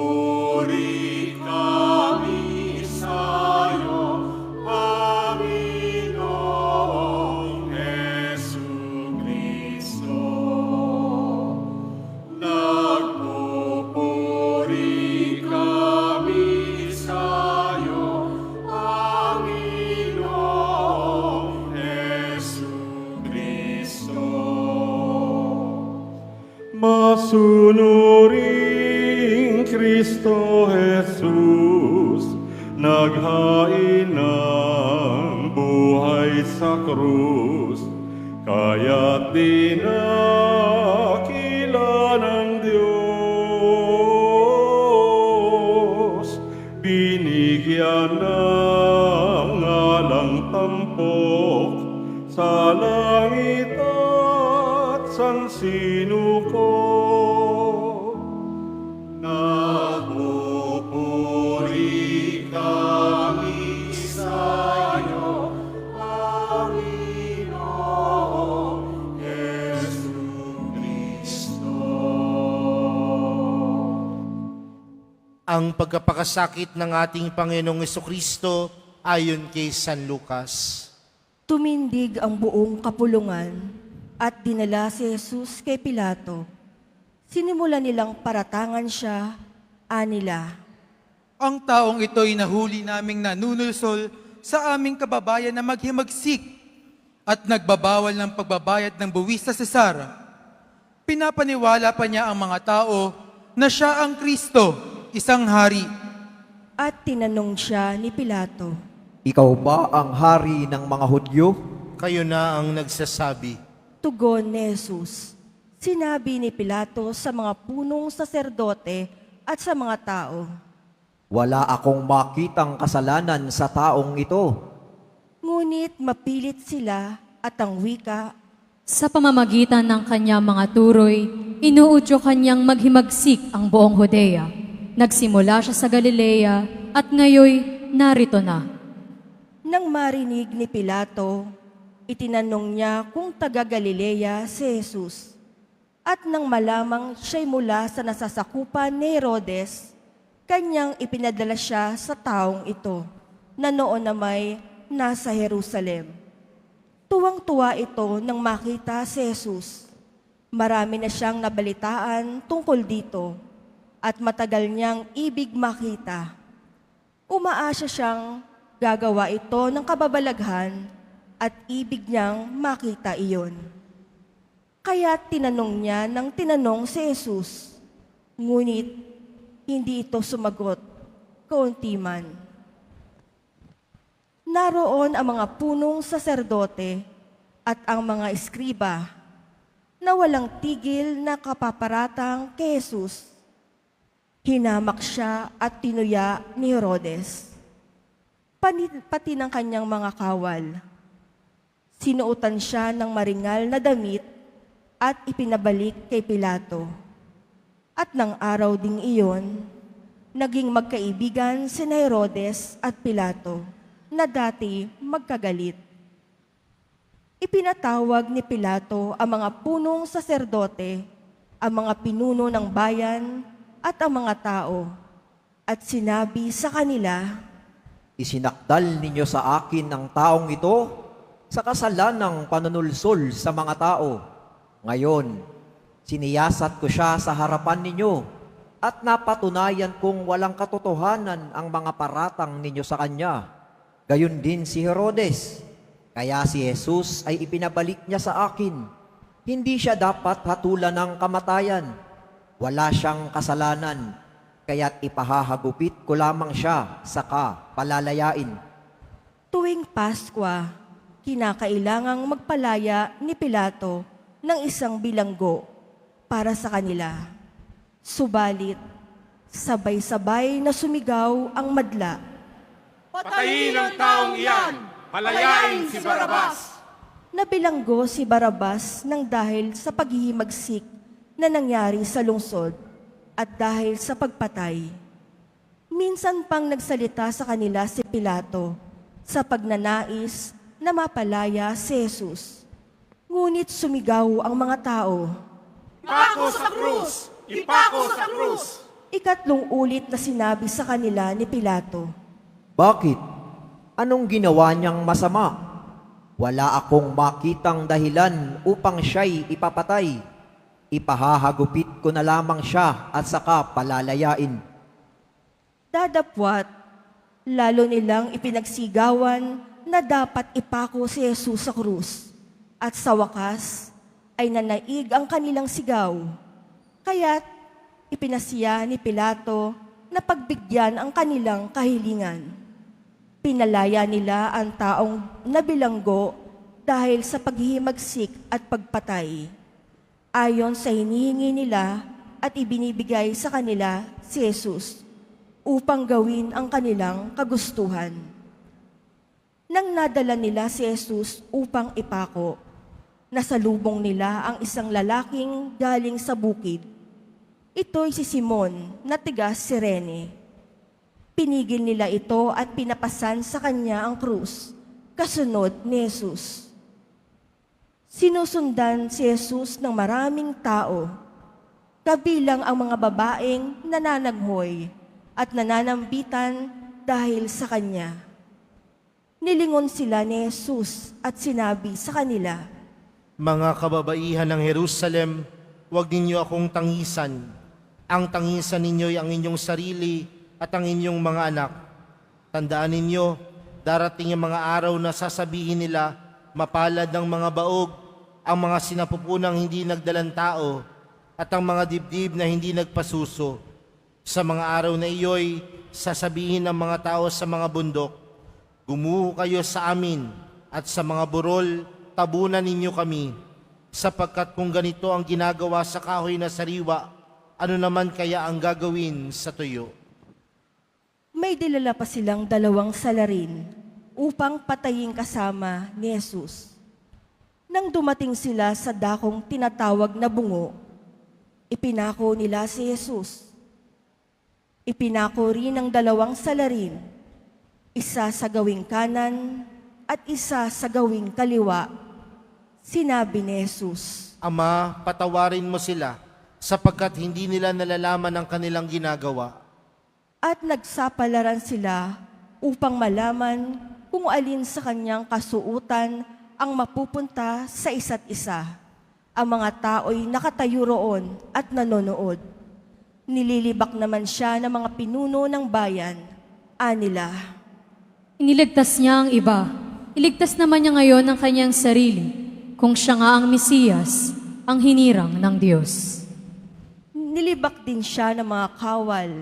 Nagpupuri kami sa'yo, Panginoong Jesucristo. Nagpupuri kami sa'yo, Panginoong Jesucristo. Masunuring Kristo Jesus, naghain ng buhay sa krus, kaya't dinakila ng Diyos, binigyan ng ngalang tampok sa langit at sansinuko. Nagpupuri kami sa'yo, Panginoong Jesucristo. Ang pagkapakasakit ng ating Panginoong Jesucristo ayon kay San Lucas. Tumindig ang buong kapulungan at dinala si Jesus kay Pilato. Sinimula nilang paratangan siya, anila. Ang taong ito'y nahuli naming nanunulsol sa aming kababayan na maghimagsik at nagbabawal ng pagbabayad ng buwis sa Cesar. Pinapaniwala pa niya ang mga tao na siya ang Kristo, isang hari. At tinanong siya ni Pilato, Ikaw ba ang hari ng mga Hudyo? Kayo na ang nagsasabi. tugon ni Jesus. Sinabi ni Pilato sa mga punong saserdote at sa mga tao, Wala akong makitang kasalanan sa taong ito. ngunit mapilit sila at ang wika, Sa pamamagitan ng kanyang mga turoy, inuudyo kanyang maghimagsik ang buong Judea. Nagsimula siya sa Galilea at ngayoy narito na. nang marinig ni Pilato, itinanong niya kung taga Galilea si Jesus. At nang malamang siya'y mula sa nasasakupan ni Herodes, kanyang ipinadala siya sa taong ito, na noon na may nasa Jerusalem. Tuwang-tuwa ito nang makita si Jesus. Marami na siyang nabalitaan tungkol dito, at matagal niyang ibig makita. Umaasa siyang gagawa ito ng kababalaghan at ibig niyang makita iyon. Kaya tinanong niya ng tinanong si Jesus, ngunit hindi ito sumagot, kaunti man. Naroon ang mga punong saserdote at ang mga eskriba na walang tigil na kapaparatang kay Jesus. Hinamak siya at tinuya ni Herodes, pati ng kanyang mga kawal. Sinuotan siya ng maringal na damit at ipinabalik kay Pilato. At ng araw ding iyon, naging magkaibigan sina Herodes at Pilato na dati magkagalit. Ipinatawag ni Pilato ang mga punong saserdote, ang mga pinuno ng bayan at ang mga tao, at sinabi sa kanila, Isinakdal ninyo sa akin ang taong ito sa kasalanang panunulsol sa mga tao. Ngayon, siniyasat ko siya sa harapan ninyo at napatunayan kong walang katotohanan ang mga paratang ninyo sa kanya. Gayon din si Herodes. Kaya si Jesus ay ipinabalik niya sa akin. Hindi siya dapat hatulan ng kamatayan. Wala siyang kasalanan, kaya't ipahahagupit ko lamang siya, saka palalayain. tuwing Paskwa, kinakailangang magpalaya ni Pilato ng isang bilanggo para sa kanila. Subalit, sabay-sabay na sumigaw ang madla. Patayin ang taong iyan! Palayain si Barabas! Nabilanggo si Barabas nang dahil sa paghihimagsik na nangyari sa lungsod at dahil sa pagpatay. Minsan pang nagsalita sa kanila si Pilato sa pagnanais na mapalaya si Jesus. Ngunit sumigaw ang mga tao, Pako sa krus! Ipako sa krus! Ikatlong ulit na sinabi sa kanila ni Pilato, Bakit? Anong ginawa niyang masama? Wala akong makitang dahilan upang siya'y ipapatay. Ipahahagupit ko na lamang siya at saka palalayain. dadapwat, lalo nilang ipinagsigawan na dapat ipako si Jesus sa krus. At sa wakas ay nanaig ang kanilang sigaw. Kaya't ipinasiya ni Pilato na pagbigyan ang kanilang kahilingan. Pinalaya nila ang taong nabilanggo dahil sa paghihimagsik at pagpatay. Ayon sa hinihingi nila at ibinibigay sa kanila si Jesus upang gawin ang kanilang kagustuhan. Nang nadala nila si Jesus upang ipako, nasalubong nila ang isang lalaking galing sa bukid. Ito'y si Simon na tiga Cirene. Pinigil nila ito at pinapasan sa kanya ang krus, kasunod ni Jesus. Sinusundan si Jesus ng maraming tao, kabilang ang mga babaeng nananaghoy at nananambitan dahil sa kanya. Nilingon sila ni Jesus at sinabi sa kanila, Mga kababaihan ng Jerusalem, huwag ninyo akong tangisan. Ang tangisan ninyo'y ang inyong sarili at ang inyong mga anak. Tandaan ninyo, darating ang mga araw na sasabihin nila, mapalad ng mga baog, ang mga sinapupunang hindi nagdalang tao, at ang mga dibdib na hindi nagpasuso. Sa mga araw na iyo'y sasabihin ng mga tao sa mga bundok, gumuho kayo sa amin, at sa mga burol, tabunan ninyo kami, sapagkat kung ganito ang ginagawa sa kahoy na sariwa, ano naman kaya ang gagawin sa tuyo? may dilala pa silang 2 salarin upang patayin kasama ni Jesus. Nang dumating sila sa dakong tinatawag na bungo, ipinako nila si Jesus. Ipinako rin ang 2 salarin, isa sa gawing kanan at isa sa gawing kaliwa. Sinabi ni Jesus, Ama, patawarin mo sila, sapagkat hindi nila nalalaman ang kanilang ginagawa. at nagsapalaran sila upang malaman kung alin sa kanyang kasuutan ang mapupunta sa isa't isa. Ang mga tao'y nakatayo roon at nanonood. Nililibak naman siya ng mga pinuno ng bayan. Anila, Iniligtas niya ang iba. Iligtas naman niya ngayon ang kanyang sarili, kung siya nga ang Mesiyas, ang hinirang ng Diyos. nilibak din siya ng mga kawal.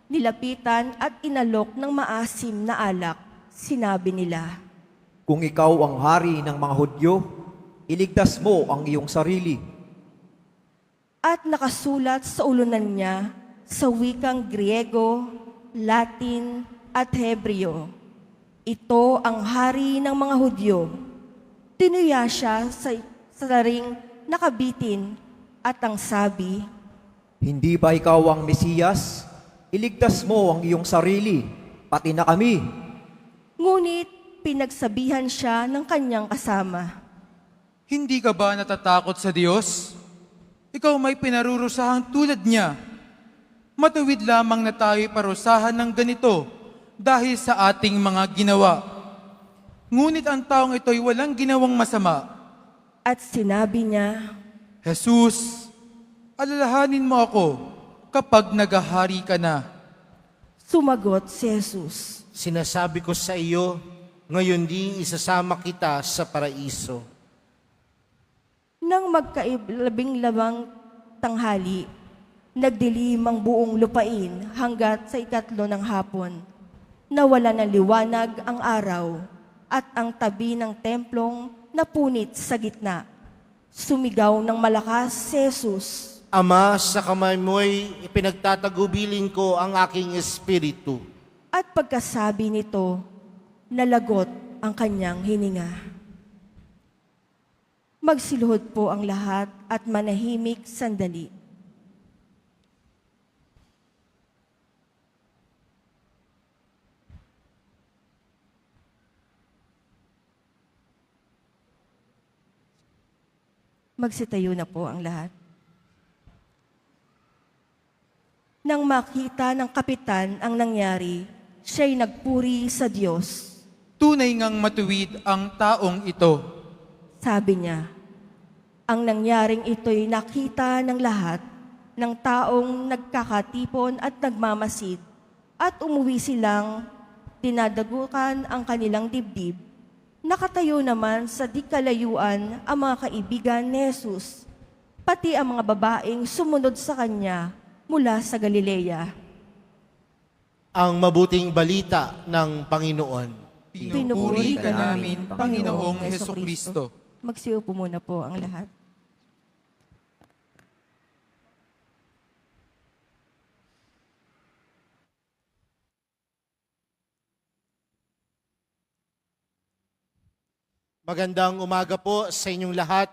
Nilapitan at inalok ng maasim na alak. Sinabi nila, Kung ikaw ang hari ng mga Hudyo, iligtas mo ang iyong sarili. at nakasulat sa ulunan niya sa wikang Griego, Latin at Hebreo. Ito ang hari ng mga Hudyo. Tinuya siya sa laring nakabitin at ang sabi, Hindi ba ikaw ang Mesiyas? Iligtas mo ang iyong sarili, pati na kami. ngunit pinagsabihan siya ng kanyang kasama. Hindi ka ba natatakot sa Diyos? Ikaw may pinarurusahang tulad niya. Matuwid lamang na tayo'y parusahan ng ganito dahil sa ating mga ginawa. Ngunit ang taong ito'y walang ginawang masama. At sinabi niya, Jesus, alalahanin mo ako kapag nagahari ka na. sumagot si Jesus, Sinasabi ko sa iyo, ngayon din isasama kita sa paraiso. nang magkailabing-labang tanghali, nagdilim ang buong lupain hanggat sa 3 ng hapon. Nawala ng liwanag ang araw at ang tabi ng templong napunit sa gitna. Sumigaw ng malakas si Jesus, Ama, sa kamay mo'y ipinagtatagubilin ko ang aking espiritu. at pagkasabi nito, nalagot ang kanyang hininga. Magsiluhod po ang lahat at manahimik sandali. Magsitayo na po ang lahat. Nang makita ng kapitan ang nangyari, siya'y nagpuri sa Diyos. Tunay ngang matuwid ang taong ito. Sabi niya, ang nangyaring ito'y nakita ng lahat ng taong nagkakatipon at nagmamasid, at umuwi silang dinadagukan ang kanilang dibdib. Nakatayo naman sa di kalayuan ang mga kaibigan ni Jesus, pati ang mga babaeng sumunod sa kanya mula sa Galilea. Ang mabuting balita ng Panginoon. Pinupuri ka namin, Panginoong Hesukristo. Magsiupo muna po ang lahat. Magandang umaga po sa inyong lahat.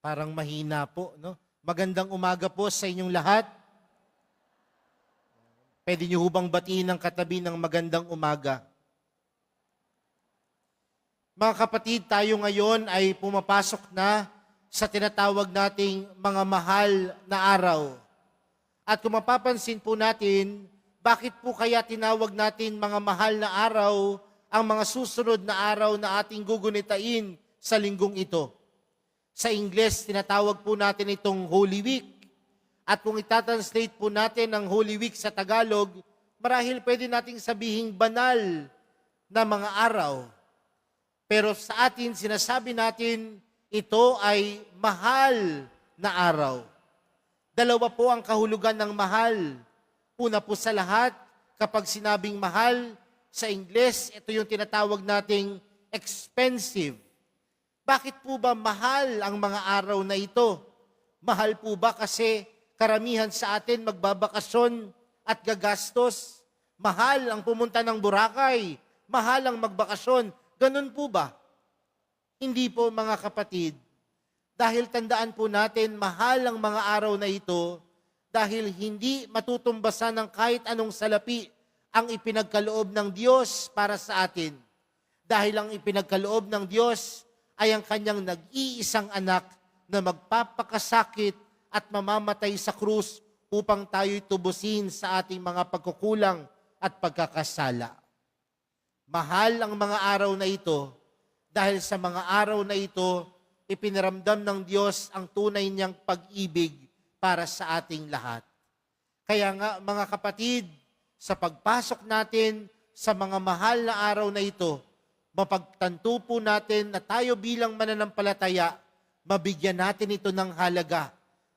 Parang mahina po, no? Magandang umaga po sa inyong lahat. Pwede niyo hubang batiin ng katabi ng magandang umaga. Mga kapatid, tayo ngayon ay pumapasok na sa tinatawag nating mga mahal na araw. At kung mapapansin po natin, bakit po kaya tinawag natin mga mahal na araw ang mga susunod na araw na ating gugunitain sa linggong ito? Sa Ingles, tinatawag po natin itong Holy Week. At kung itatranslate po natin ang Holy Week sa Tagalog, marahil pwede nating sabihing banal na mga araw. Pero sa atin, sinasabi natin, ito ay mahal na araw. Dalawa po ang kahulugan ng mahal. Una po sa lahat, kapag sinabing mahal, sa Ingles, ito yung tinatawag nating expensive. Bakit po ba mahal ang mga araw na ito? Mahal po ba kasi karamihan sa atin magbabakasyon at gagastos? Mahal ang pumunta ng Boracay? Mahal ang magbakasyon? Ganun po ba? Hindi po, mga kapatid. Dahil tandaan po natin, mahal ang mga araw na ito dahil hindi matutumbasan ng kahit anong salapi ang ipinagkaloob ng Diyos para sa atin. Dahil ang ipinagkaloob ng Diyos ay ang kanyang nag-iisang anak na magpapakasakit at mamamatay sa krus upang tayo'y tubusin sa ating mga pagkukulang at pagkakasala. Mahal ang mga araw na ito dahil sa mga araw na ito, ipinaramdam ng Diyos ang tunay niyang pag-ibig para sa ating lahat. Kaya nga, mga kapatid, sa pagpasok natin sa mga mahal na araw na ito, mapagtanto po natin na tayo bilang mananampalataya, mabigyan natin ito ng halaga.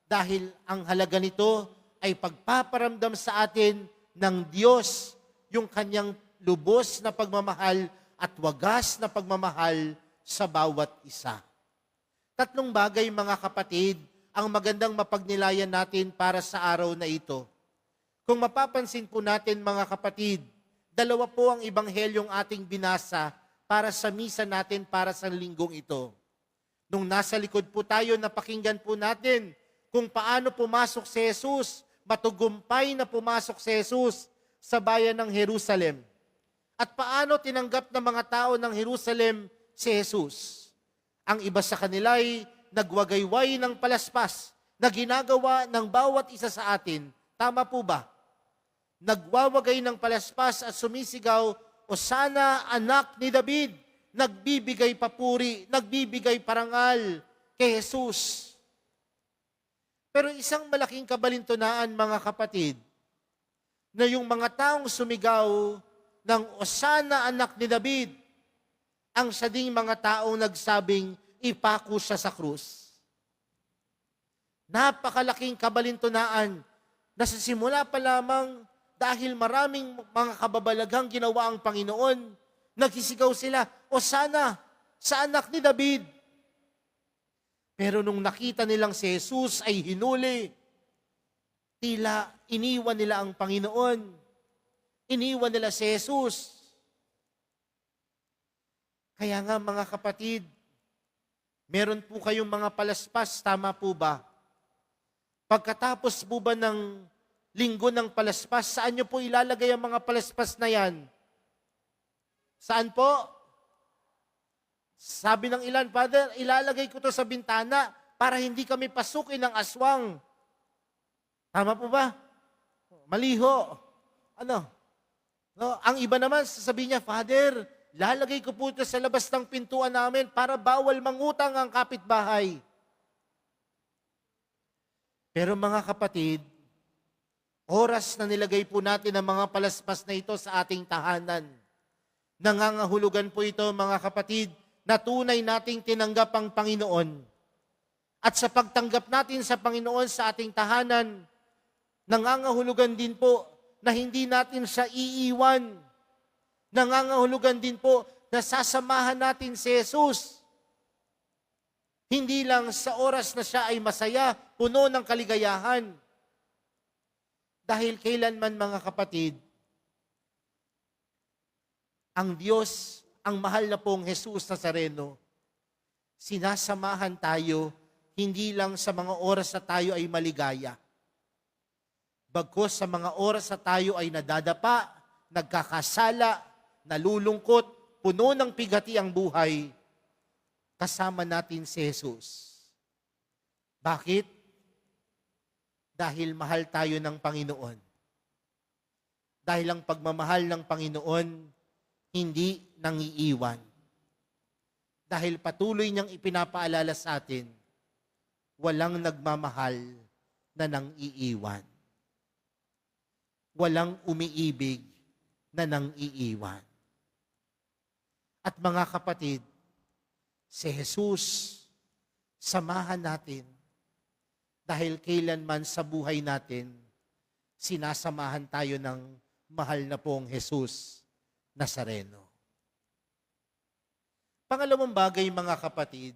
Dahil ang halaga nito ay pagpaparamdam sa atin ng Diyos yung kanyang lubos na pagmamahal at wagas na pagmamahal sa bawat isa. Tatlong bagay, mga kapatid, ang magandang mapagnilayan natin para sa araw na ito. Kung mapapansin po natin, mga kapatid, dalawa po ang ebanghelyong ating binasa para sa misa natin para sa linggong ito. Nung nasa likod po tayo, napakinggan po natin kung paano pumasok si Jesus, matugumpay na pumasok si Jesus sa bayan ng Jerusalem. At paano tinanggap ng mga tao ng Jerusalem si Jesus. Ang iba sa kanila ay nagwagayway ng palaspas na ginagawa ng bawat isa sa atin. Tama po ba? Nagwawagay ng palaspas at sumisigaw, Hosana, anak ni David, nagbibigay papuri, nagbibigay parangal kay Jesus. Pero isang malaking kabalintunaan, mga kapatid, na yung mga taong sumigaw ng Hosana, anak ni David, ang siya ding mga taong nagsabing ipako siya sa krus. Napakalaking kabalintunaan na sa simula pa lamang dahil maraming mga kababalaghang ginawa ang Panginoon, nagsisigaw sila, Hosana sa anak ni David. Pero nung nakita nilang si Jesus ay hinuli, tila iniwan nila ang Panginoon. Iniwan nila si Jesus. Kaya nga, mga kapatid, meron po kayong mga palaspas, tama po ba? Pagkatapos po ba ng linggo ng palaspas, saan nyo po ilalagay ang mga palaspas na yan? Saan po? Sabi ng ilan, Father, ilalagay ko to sa bintana para hindi kami pasukin ng aswang. Tama po ba? Mali ho. Ano? No, ang iba naman, sasabihin niya, Father, lalagay ko po ito sa labas ng pintuan namin para bawal mangutang ang kapitbahay. Pero mga kapatid, oras na nilagay po natin ang mga palaspas na ito sa ating tahanan. Nangangahulugan po ito, mga kapatid, na tunay nating tinanggap ang Panginoon. At sa pagtanggap natin sa Panginoon sa ating tahanan, nangangahulugan din po na hindi natin siya iiwan. Nangangahulugan din po na sasamahan natin si Jesus. Hindi lang sa oras na siya ay masaya, puno ng kaligayahan. Dahil kailanman, mga kapatid, ang Diyos, ang mahal na pong Jesus Nazareno, sinasamahan tayo hindi lang sa mga oras na tayo ay maligaya. Bagkus sa mga oras na tayo ay nadadapa, nagkakasala, nalulungkot, puno ng pigati ang buhay, kasama natin si Jesus. Bakit? Dahil mahal tayo ng Panginoon. Dahil ang pagmamahal ng Panginoon, hindi nangiiwan. Dahil patuloy niyang ipinapaalala sa atin, walang nagmamahal na nang-iiwan. Walang umiibig na nang-iiwan. At mga kapatid, si Jesus, samahan natin dahil kailanman sa buhay natin, sinasamahan tayo ng mahal na pong Jesus Nazareno. Pangalawang bagay, mga kapatid,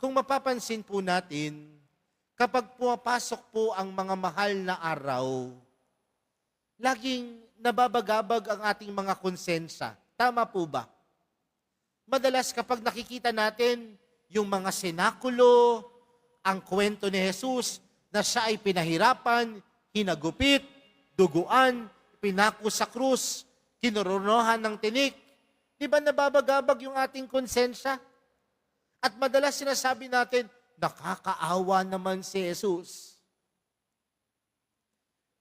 kung mapapansin po natin, kapag pumapasok po ang mga mahal na araw, laging nababagabag ang ating mga konsensya. Tama po ba? Madalas kapag nakikita natin yung mga senakulo, ang kwento ni Jesus na siya ay pinahirapan, hinagupit, duguan, pinako sa krus, kinoronohan ng tinik. Di ba nababagabag yung ating konsensya? At madalas sinasabi natin, nakakaawa naman si Jesus.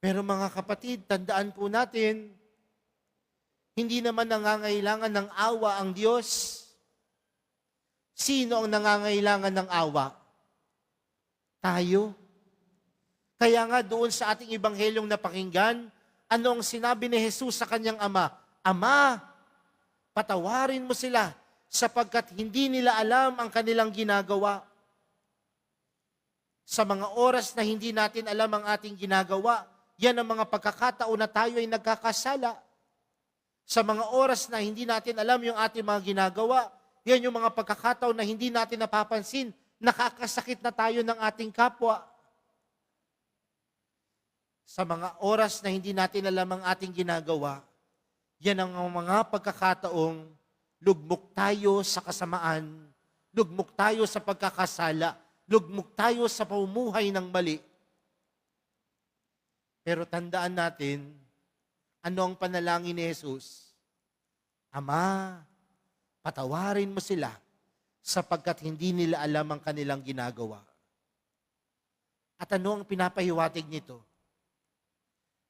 Pero mga kapatid, tandaan po natin, hindi naman nangangailangan ng awa ang Diyos. Sino ang nangangailangan ng awa? Tayo. Kaya nga doon sa ating ibanghelyong napakinggan, ano ang sinabi ni Jesus sa kanyang ama? Ama, patawarin mo sila sapagkat hindi nila alam ang kanilang ginagawa. Sa mga oras na hindi natin alam ang ating ginagawa, yan ang mga pagkakataon na tayo ay nagkakasala. Sa mga oras na hindi natin alam yung ating mga ginagawa, yan yung mga pagkakataon na hindi natin napapansin, nakakasakit na tayo ng ating kapwa. Sa mga oras na hindi natin alam ang ating ginagawa, yan ang mga pagkakataong lugmok tayo sa kasamaan, lugmok tayo sa pagkakasala, lugmok tayo sa pamumuhay ng mali. Pero tandaan natin, ano ang panalangin ni Jesus? Ama, patawarin mo sila sapagkat hindi nila alam ang kanilang ginagawa. At ano ang pinapahiwatig nito?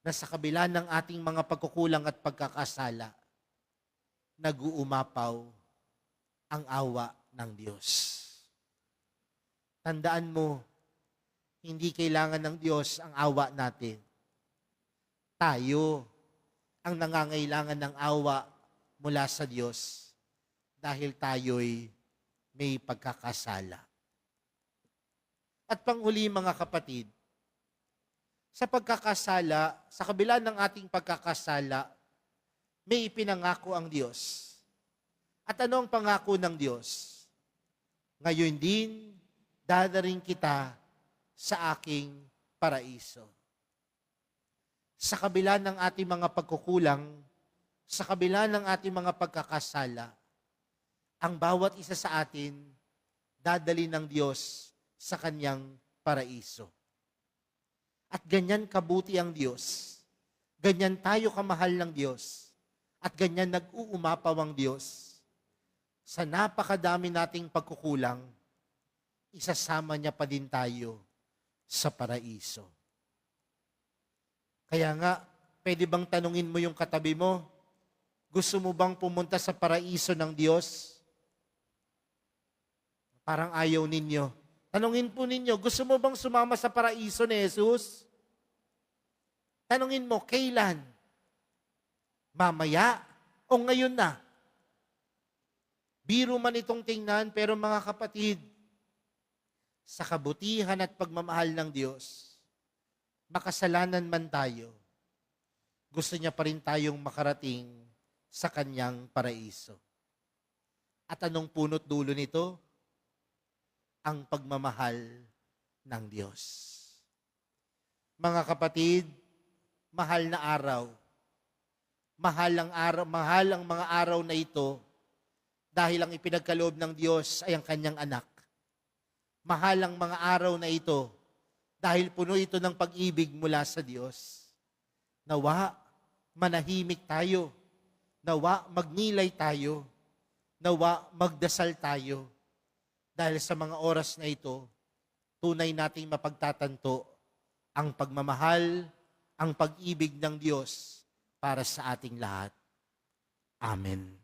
Na sa kabila ng ating mga pagkukulang at pagkakasala, nag-uumapaw ang awa ng Diyos. Tandaan mo, hindi kailangan ng Diyos ang awa natin. Tayo ang nangangailangan ng awa mula sa Diyos dahil tayo'y may pagkakasala. At panghuli, mga kapatid, sa pagkakasala, sa kabila ng ating pagkakasala, may ipinangako ang Diyos. At ano ang pangako ng Diyos? Ngayon din, dadaring kita sa aking paraiso. Sa kabila ng ating mga pagkukulang, sa kabila ng ating mga pagkakasala, ang bawat isa sa atin, dadali ng Diyos sa kanyang paraiso. At ganyan kabuti ang Diyos. Ganyan tayo kamahal ng Diyos. At ganyan nag-uumapaw ang Diyos. Sa napakadami nating pagkukulang, isasama niya pa din tayo sa paraiso. Kaya nga, pwede bang tanungin mo yung katabi mo, gusto mo bang pumunta sa paraiso ng Diyos? Parang ayaw ninyo. Tanungin po ninyo, gusto mo bang sumama sa paraiso ni Jesus? Tanungin mo, kailan? Mamaya o ngayon na? Biro man itong tingnan, pero mga kapatid, sa kabutihan at pagmamahal ng Diyos, makasalanan man tayo, gusto niya pa rin tayong makarating sa kanyang paraiso. At anong punot dulo nito? Ang pagmamahal ng Diyos. Mga kapatid, mahal na araw. Mahal ang mga araw na ito dahil ang ipinagkaloob ng Diyos ay ang kanyang anak. Mahal ang mga araw na ito dahil puno ito ng pag-ibig mula sa Diyos. Nawa, manahimik tayo. Nawa, magnilay tayo. Nawa, magdasal tayo. Dahil sa mga oras na ito, tunay nating mapagtatanto ang pagmamahal, ang pag-ibig ng Diyos para sa ating lahat. Amen.